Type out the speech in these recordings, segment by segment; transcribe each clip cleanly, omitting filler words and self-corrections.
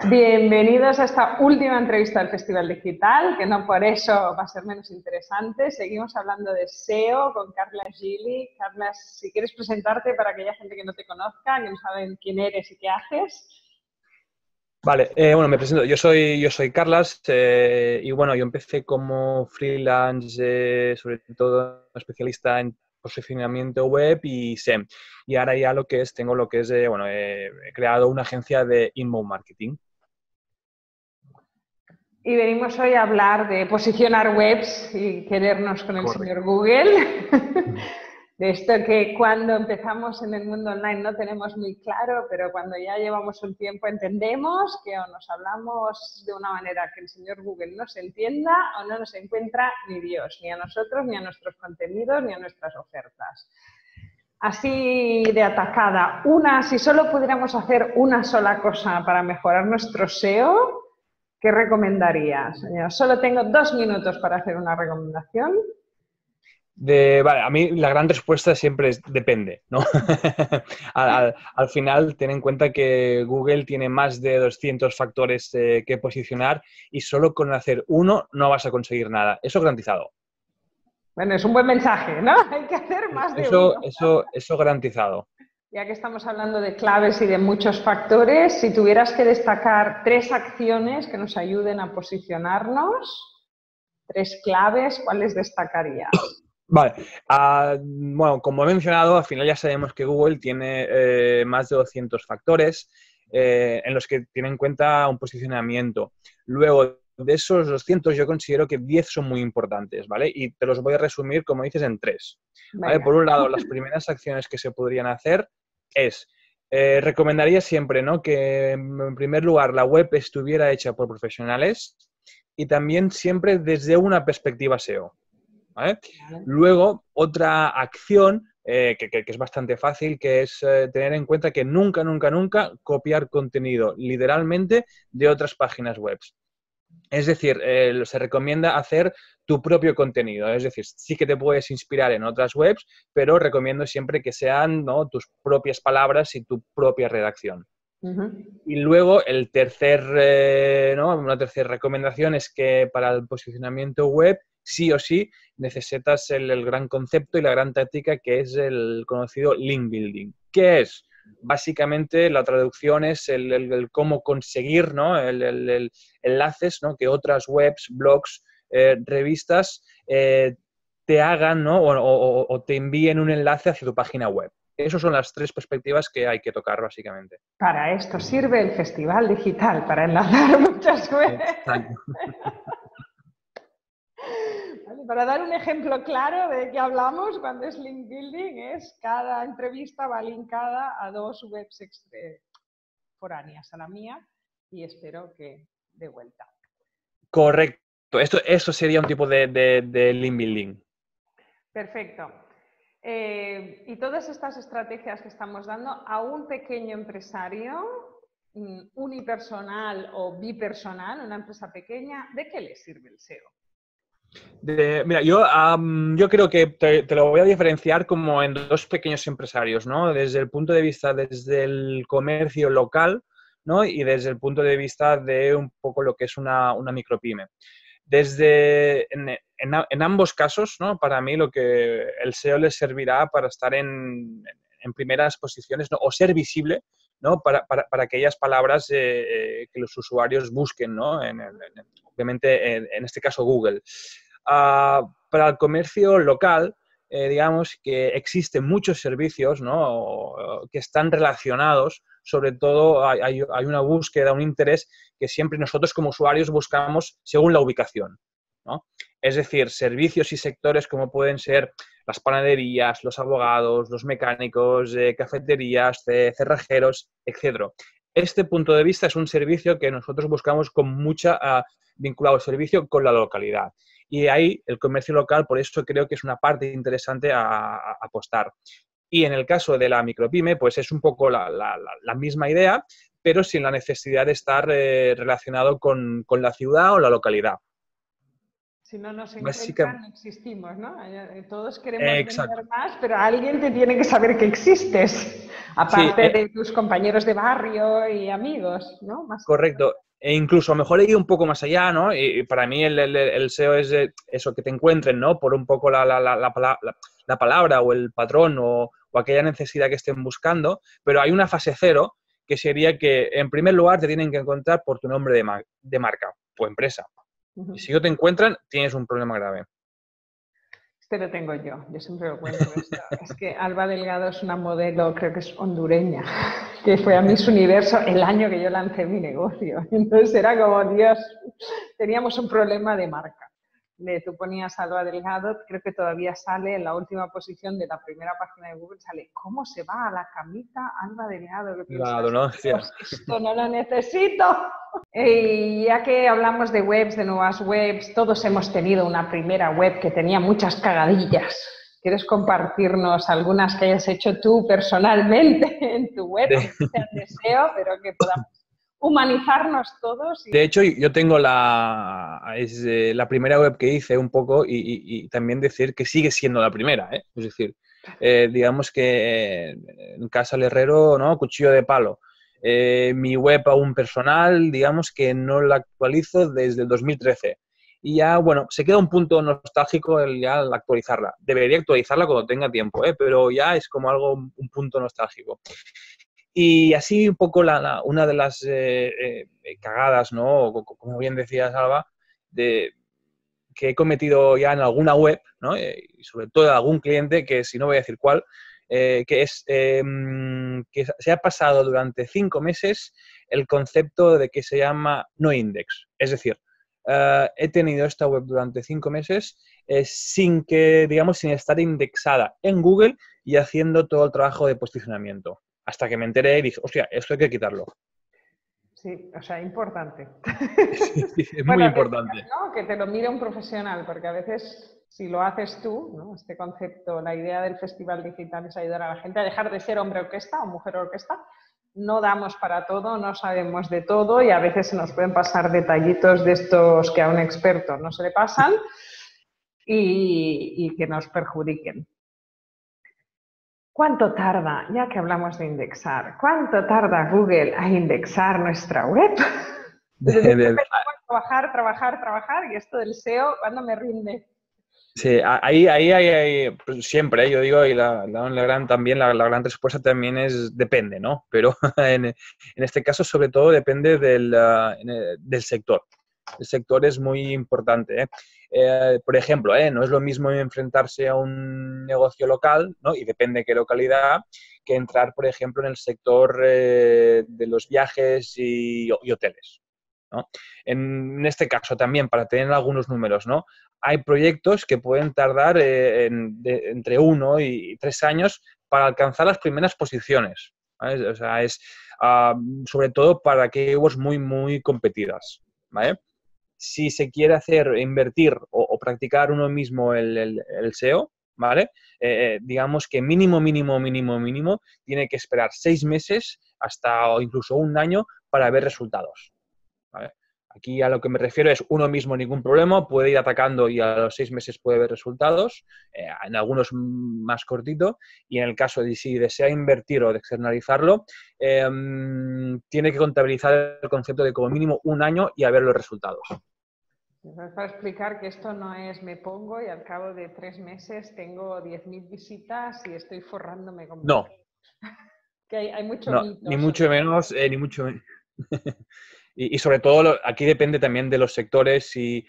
Bienvenidos a esta última entrevista del Festival Digital, que no por eso va a ser menos interesante. Seguimos hablando de SEO con Carla Gili. Carla, si quieres presentarte para aquella gente que no te conozca, que no saben quién eres y qué haces. Vale, bueno, me presento. Yo soy Carlas y bueno, yo empecé como freelance, sobre todo especialista en posicionamiento web y SEM. Y ahora ya tengo lo que es, bueno, he creado una agencia de inbound marketing. Y venimos hoy a hablar de posicionar webs y querernos con el Correcto. señor Google. De esto que cuando empezamos en el mundo online no tenemos muy claro, pero cuando ya llevamos un tiempo entendemos que o nos hablamos de una manera que el señor Google nos entienda o no nos encuentra ni Dios, ni a nosotros, ni a nuestros contenidos, ni a nuestras ofertas. Así de atacada, si solo pudiéramos hacer una sola cosa para mejorar nuestro SEO, ¿qué recomendarías? Solo tengo 2 minutos para hacer una recomendación. Vale, a mí la gran respuesta siempre es depende, ¿no? al final, ten en cuenta que Google tiene más de 200 factores que posicionar y solo con hacer uno no vas a conseguir nada. Eso garantizado. Bueno, es un buen mensaje, ¿no? Hay que hacer más de uno. Eso garantizado. Ya que estamos hablando de claves y de muchos factores, si tuvieras que destacar 3 acciones que nos ayuden a posicionarnos, 3 claves, ¿cuáles destacarías? Vale, bueno, como he mencionado, al final ya sabemos que Google tiene más de 200 factores en los que tiene en cuenta un posicionamiento. Luego, de esos 200 yo considero que 10 son muy importantes, ¿vale? Y te los voy a resumir, como dices, en 3. ¿Vale? Por un lado, las primeras acciones que se podrían hacer es, recomendaría siempre, ¿no?, que en primer lugar la web estuviera hecha por profesionales y también siempre desde una perspectiva SEO. ¿Vale? Luego, otra acción que es bastante fácil, que es tener en cuenta que nunca copiar contenido literalmente de otras páginas web. Es decir, se recomienda hacer tu propio contenido. Es decir, sí que te puedes inspirar en otras webs, pero recomiendo siempre que sean, ¿no?, tus propias palabras y tu propia redacción. Y luego una tercera recomendación es que para el posicionamiento web sí o sí necesitas el gran concepto y la gran táctica, que es el conocido link building. ¿Qué es? Básicamente la traducción es el cómo conseguir, ¿no?, el enlaces, ¿no?, que otras webs, blogs, revistas te hagan, ¿no?, o te envíen un enlace hacia tu página web. Esas son las 3 perspectivas que hay que tocar, básicamente. Para esto sirve el Festival Digital, para enlazar muchas webs. Exacto. Vale, para dar un ejemplo claro de qué hablamos cuando es link building, cada entrevista va linkada a 2 webs foráneas a la mía y espero que de vuelta. Correcto. Eso sería un tipo de link building. Perfecto. Y todas estas estrategias que estamos dando a un pequeño empresario, unipersonal o bipersonal, una empresa pequeña, ¿de qué le sirve el SEO? Mira, yo creo que te lo voy a diferenciar como en 2 pequeños empresarios, ¿no? Desde el punto de vista desde el comercio local, ¿no?, y desde el punto de vista de un poco lo que es una micropyme. En ambos casos, ¿no?, para mí lo que el SEO les servirá para estar en primeras posiciones, ¿no?, o ser visible, ¿no?, para aquellas palabras que los usuarios busquen, ¿no?, obviamente en este caso Google. Para el comercio local, digamos que existen muchos servicios, ¿no?, que están relacionados. Sobre todo hay una búsqueda, un interés que siempre nosotros como usuarios buscamos según la ubicación, ¿no? Es decir, servicios y sectores como pueden ser las panaderías, los abogados, los mecánicos, cafeterías, cerrajeros, etc. Este punto de vista es un servicio que nosotros buscamos con vinculado al servicio con la localidad. Y ahí el comercio local, por eso creo que es una parte interesante a apostar. Y en el caso de la micropyme, pues es un poco la misma idea, pero sin la necesidad de estar relacionado con la ciudad o la localidad. Si no nos encuentran, Básicamente, no existimos, ¿no? Todos queremos exacto. vender más, pero alguien te tiene que saber que existes, Sí, aparte de tus compañeros de barrio y amigos, ¿no? Más correcto. E incluso a lo mejor he ido un poco más allá, ¿no? Y para mí el SEO es eso, que te encuentren, ¿no? Por un poco la palabra o el patrón o aquella necesidad que estén buscando, pero hay una fase cero que sería que, en primer lugar, te tienen que encontrar por tu nombre de marca o empresa. Y si no te encuentran, tienes un problema grave. Este lo tengo yo siempre lo cuento esto. Es que Alba Delgado es una modelo, creo que es hondureña, que fue a Miss Universo el año que yo lancé mi negocio. Entonces era como, Dios, teníamos un problema de marca. Tú ponías Alba Delgado, creo que todavía sale en la última posición de la primera página de Google, sale ¿cómo se va a la camita Alba Delgado? Que Claro, piensas, ¿no? Dios, esto no lo necesito. Y ya que hablamos de webs, de nuevas webs, todos hemos tenido una primera web que tenía muchas cagadillas. ¿Quieres compartirnos algunas que hayas hecho tú personalmente en tu web, aunque sea deseo, pero que podamos humanizarnos todos? De hecho, yo tengo la primera web que hice un poco y también decir que sigue siendo la primera, ¿eh? Es decir, digamos que en casa del herrero, ¿no? Cuchillo de palo. Mi web aún personal, digamos que no la actualizo desde el 2013. Y ya, bueno, se queda un punto nostálgico ya al actualizarla. Debería actualizarla cuando tenga tiempo, ¿eh? Pero ya es como algo, un punto nostálgico. Y así un poco una de las cagadas, ¿no? Como bien decías, Alba, que he cometido ya en alguna web, ¿no? Y sobre todo en algún cliente, que si no voy a decir cuál, que es que se ha pasado durante 5 meses el concepto de que se llama no index. Es decir, he tenido esta web durante 5 meses sin que, digamos, sin estar indexada en Google y haciendo todo el trabajo de posicionamiento. Hasta que me enteré y dije, hostia, esto hay que quitarlo. Sí, o sea, importante. Sí, es muy Bueno, importante. ¿no? Que te lo mire un profesional, porque a veces si lo haces tú, ¿no? Este concepto, la idea del festival digital es ayudar a la gente a dejar de ser hombre orquesta o mujer orquesta. No damos para todo, no sabemos de todo y a veces se nos pueden pasar detallitos de estos que a un experto no se le pasan y que nos perjudiquen. ¿Cuánto tarda, ya que hablamos de indexar, cuánto tarda Google a indexar nuestra web? Desde que empezamos a trabajar y esto del SEO, ¿cuándo me rinde? Sí, ahí pues siempre, yo digo, y también la gran respuesta también es depende, ¿no? Pero en este caso, sobre todo, depende del sector. El sector es muy importante, ¿eh? Por ejemplo, no es lo mismo enfrentarse a un negocio local, ¿no? Y depende de qué localidad, que entrar, por ejemplo, en el sector de los viajes y hoteles, ¿no? En este caso también, para tener algunos números, ¿no? Hay proyectos que pueden tardar entre 1 y 3 años para alcanzar las primeras posiciones, ¿vale? O sea, es sobre todo para keywords muy, muy competidas, ¿vale? Si se quiere invertir o practicar uno mismo el SEO, ¿vale? Digamos que mínimo, tiene que esperar 6 meses hasta o incluso un año para ver resultados, ¿vale? Aquí a lo que me refiero es uno mismo ningún problema, puede ir atacando y a los 6 meses puede ver resultados, en algunos más cortito, y en el caso de si desea invertir o de externalizarlo, tiene que contabilizar el concepto de como mínimo un año y a ver los resultados. Para explicar que esto no es me pongo y al cabo de 3 meses tengo 10.000 visitas y estoy forrándome con... No. Que hay mucho No, mito ni mucho sobre menos, ni mucho menos. Y sobre todo aquí depende también de los sectores y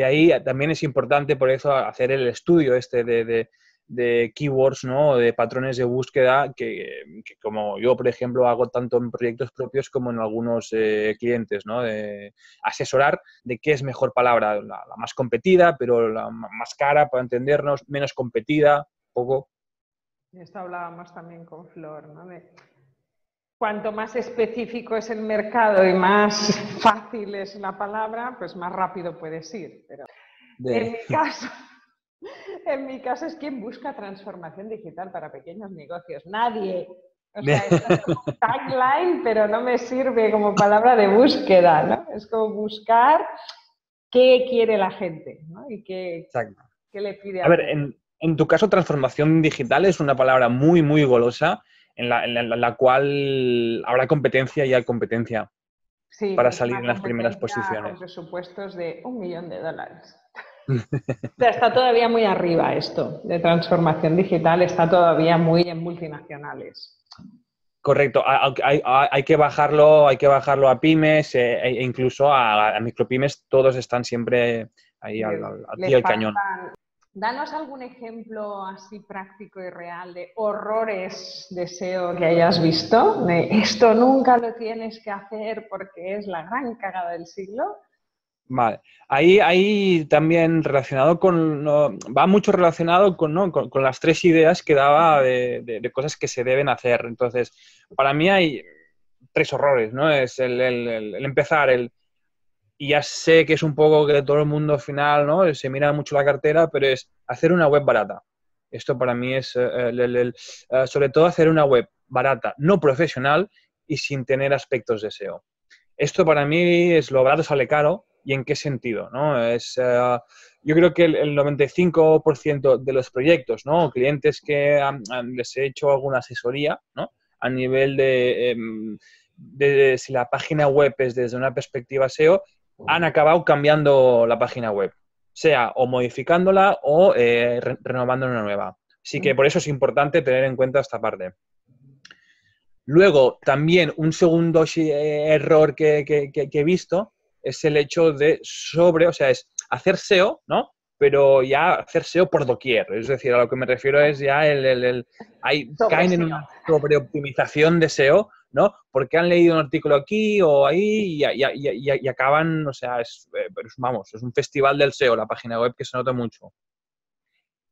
ahí también es importante por eso hacer el estudio de keywords, ¿no? De patrones de búsqueda que como yo, por ejemplo, hago tanto en proyectos propios como en algunos clientes, ¿no? De asesorar de qué es mejor palabra, la más competida, pero la más cara para entendernos, menos competida, poco. Esto hablábamos también con Flor, ¿no? Cuanto más específico es el mercado y más fácil es la palabra, pues más rápido puedes ir. Pero en mi caso es quien busca transformación digital para pequeños negocios. Nadie. O sea, es un tagline, pero no me sirve como palabra de búsqueda, ¿no? Es como buscar qué quiere la gente, ¿no? Y Exacto. qué le pide A ver, en tu caso, transformación digital es una palabra muy, muy golosa en la cual habrá competencia y hay competencia Sí, para pero es salir una en las primeras competencia con posiciones. presupuestos de $1.000.000. O sea, está todavía muy arriba esto de transformación digital, está todavía muy en multinacionales. Correcto, hay que bajarlo a pymes e incluso a micropymes, todos están siempre ahí al pie Les del cañón. faltan. Danos algún ejemplo así práctico y real de horrores de SEO que hayas visto. De esto nunca lo tienes que hacer porque es la gran cagada del siglo. Vale, ahí también relacionado con, va mucho relacionado con, ¿no? con las tres ideas que daba de cosas que se deben hacer. Entonces, para mí hay tres horrores, ¿no? Es el empezar, y ya sé que es un poco que todo el mundo al final, ¿no? Se mira mucho la cartera, pero es hacer una web barata. Esto para mí es, sobre todo, hacer una web barata, no profesional y sin tener aspectos de SEO. Esto para mí es lo barato sale caro. ¿Y en qué sentido? ¿No? Yo creo que el 95% de los proyectos, ¿no? Clientes que les he hecho alguna asesoría, ¿no? A nivel de si la página web es desde una perspectiva SEO, han acabado cambiando la página web, sea o modificándola o renovando una nueva. Así que por eso es importante tener en cuenta esta parte. Luego, también un segundo error que he visto es el hecho de o sea, es hacer SEO, ¿no? Pero ya hacer SEO por doquier. Es decir, a lo que me refiero es ya Sobre caen en SEO. una sobreoptimización de SEO, ¿no? Porque han leído un artículo aquí o ahí y acaban, o sea, vamos, es un festival del SEO, la página web que se nota mucho.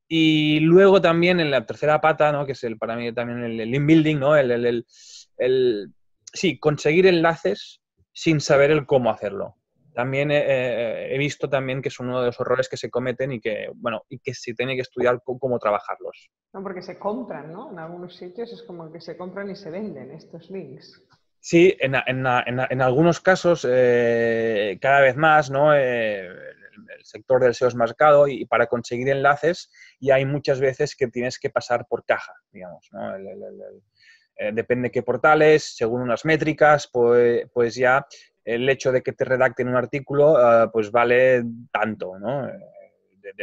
Y luego también en la tercera pata, ¿no? Que es para mí también el link building, ¿no? Sí, conseguir enlaces sin saber el cómo hacerlo. También he visto también que es uno de los errores que se cometen y que, bueno, y que se tiene que estudiar cómo trabajarlos. No, porque se compran, ¿no? En algunos sitios es como que se compran y se venden estos links. Sí, en algunos casos, cada vez más, ¿no? El sector del SEO es más caro y para conseguir enlaces y hay muchas veces que tienes que pasar por caja, digamos, ¿no? Depende qué portales, según unas métricas, pues ya el hecho de que te redacten un artículo, pues vale tanto, ¿no?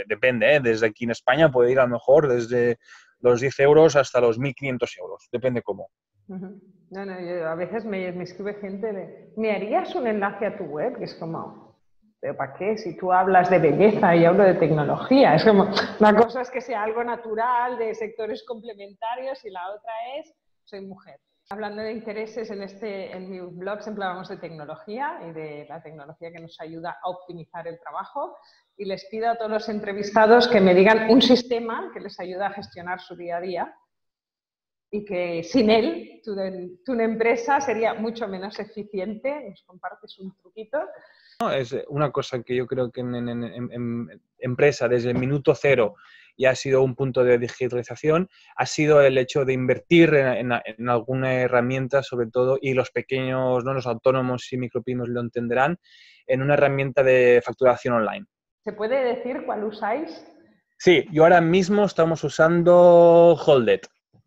Depende, ¿eh? Desde aquí en España puede ir a lo mejor desde los 10 euros hasta los 1.500 euros, depende cómo. No, yo, a veces me escribe gente de, ¿me harías un enlace a tu web? Y es como, ¿pero para qué? Si tú hablas de belleza y hablo de tecnología. Es como, una cosa es que sea algo natural, de sectores complementarios, y la otra es, soy mujer. Hablando de intereses, en mi blog siempre hablamos de tecnología y de la tecnología que nos ayuda a optimizar el trabajo. Y les pido a todos los entrevistados que me digan un sistema que les ayuda a gestionar su día a día y que sin él tu empresa sería mucho menos eficiente. ¿Nos compartes un truquito? ¿No? Es una cosa que yo creo que en empresa desde el minuto cero y ha sido un punto de digitalización, ha sido el hecho de invertir en alguna herramienta, sobre todo, y los pequeños, ¿no? Los autónomos y micropymes lo entenderán, en una herramienta de facturación online. ¿Se puede decir cuál usáis? Sí, yo ahora mismo estamos usando Holded.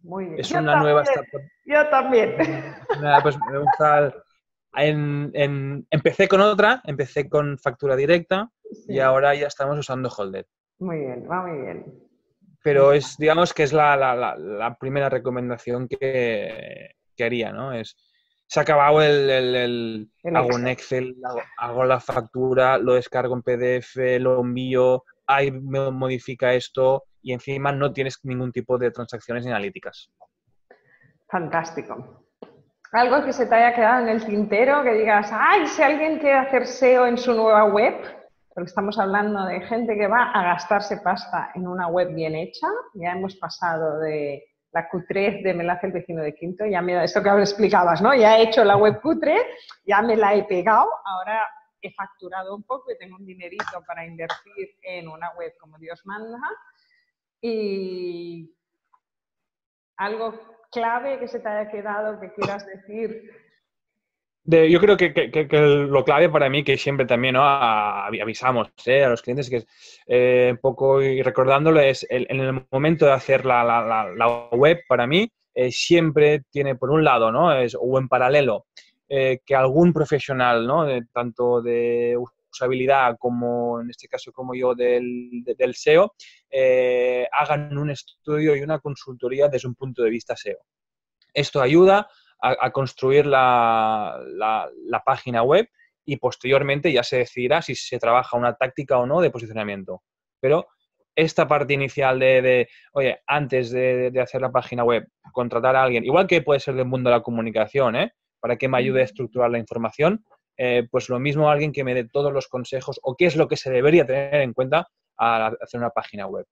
Muy bien. Es una nueva startup. Yo también. Pues me gusta. Empecé con otra, empecé con factura directa y Sí. ahora ya estamos usando Holded. Muy bien, va muy bien. Pero digamos que es la primera recomendación que haría, ¿no? Se ha acabado El hago un Excel. Excel, hago la factura, lo descargo en PDF, lo envío, ahí me modifica esto y encima no tienes ningún tipo de transacciones ni analíticas. Fantástico. Algo que se te haya quedado en el tintero, que digas, ay, si alguien quiere hacer SEO en su nueva web, porque estamos hablando de gente que va a gastarse pasta en una web bien hecha, ya hemos pasado de la Q3 de me la hace el vecino de Quinto, esto que explicabas, ¿no? Ya he hecho la web Q3, ya me la he pegado, ahora he facturado un poco y tengo un dinerito para invertir en una web como Dios manda. Y algo clave que se te haya quedado, que quieras decir. Yo creo que lo clave para mí, que siempre también, ¿no? Avisamos a los clientes, que es un poco, y recordándolo, es en el momento de hacer la web, para mí, siempre tiene, por un lado, ¿no? O en paralelo, que algún profesional, ¿no? Tanto de usabilidad como, en este caso, como yo, del SEO, hagan un estudio y una consultoría desde un punto de vista SEO. Esto ayuda a construir la página web y posteriormente ya se decidirá si se trabaja una táctica o no de posicionamiento. Pero esta parte inicial oye, antes de hacer la página web, contratar a alguien, igual que puede ser del mundo de la comunicación, para que me ayude a estructurar la información, pues lo mismo alguien que me dé todos los consejos o qué es lo que se debería tener en cuenta al hacer una página web,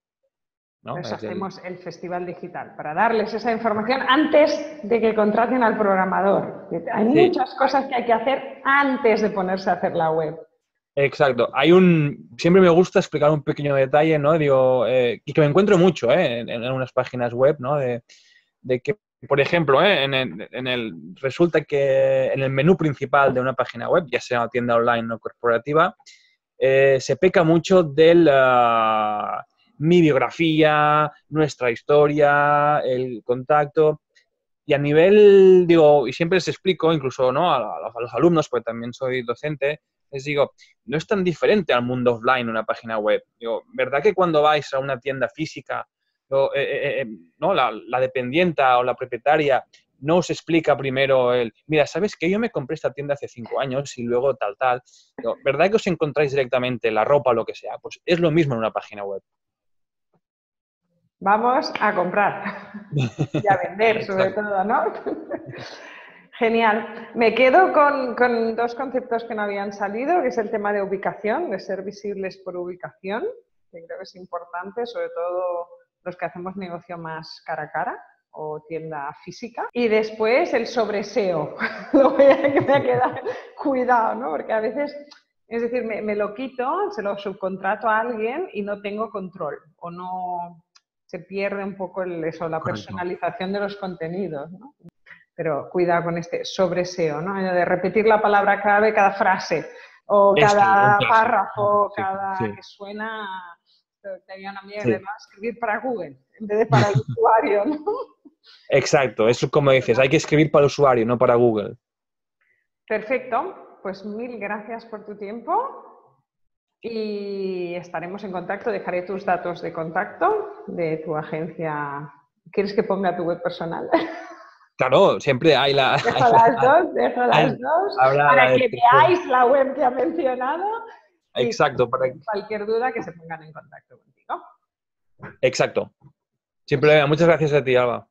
¿no? Pues hacemos el Festival Digital para darles esa información antes de que contraten al programador. Hay muchas cosas que hay que hacer antes de ponerse a hacer la web. Exacto. Siempre me gusta explicar un pequeño detalle, ¿no? Digo, y que me encuentro mucho, en unas páginas web, ¿no? De que, por ejemplo, resulta que en el menú principal de una página web, ya sea una tienda online o corporativa, se peca mucho del mi biografía, nuestra historia, el contacto. Y a nivel, digo, y siempre les explico, incluso, ¿no? a los alumnos, porque también soy docente, les digo, no es tan diferente al mundo offline una página web. Digo, ¿verdad que cuando vais a una tienda física, ¿no? la dependienta o la propietaria no os explica primero mira, ¿sabes qué? Yo me compré esta tienda hace 5 años y luego tal? Digo, ¿verdad que os encontráis directamente la ropa o lo que sea? Pues es lo mismo en una página web. Vamos a comprar y a vender, sobre todo, ¿no? Genial. Me quedo con dos conceptos que no habían salido, que es el tema de ubicación, de ser visibles por ubicación, que creo que es importante, sobre todo los que hacemos negocio más cara a cara o tienda física. Y después el sobre SEO. Lo voy a quedar cuidado, ¿no? Porque a veces, es decir, me lo quito, se lo subcontrato a alguien y no tengo control o no se pierde un poco la personalización de los contenidos, ¿no? Pero cuidado con este sobre SEO, ¿no? De repetir la palabra clave cada frase o cada párrafo, que suena. Tenía una amiga que le va a escribir para Google en vez de para el usuario, ¿no? Exacto, eso es como dices, hay que escribir para el usuario, no para Google. Perfecto, pues mil gracias por tu tiempo y estaremos en contacto. Dejaré tus datos de contacto de tu agencia. ¿Quieres que ponga tu web personal? Claro, siempre hay Dejo las dos para que veáis la web que ha mencionado. Exacto. Para cualquier duda que se pongan en contacto contigo. Exacto. Sin problema. Muchas gracias a ti, Alba.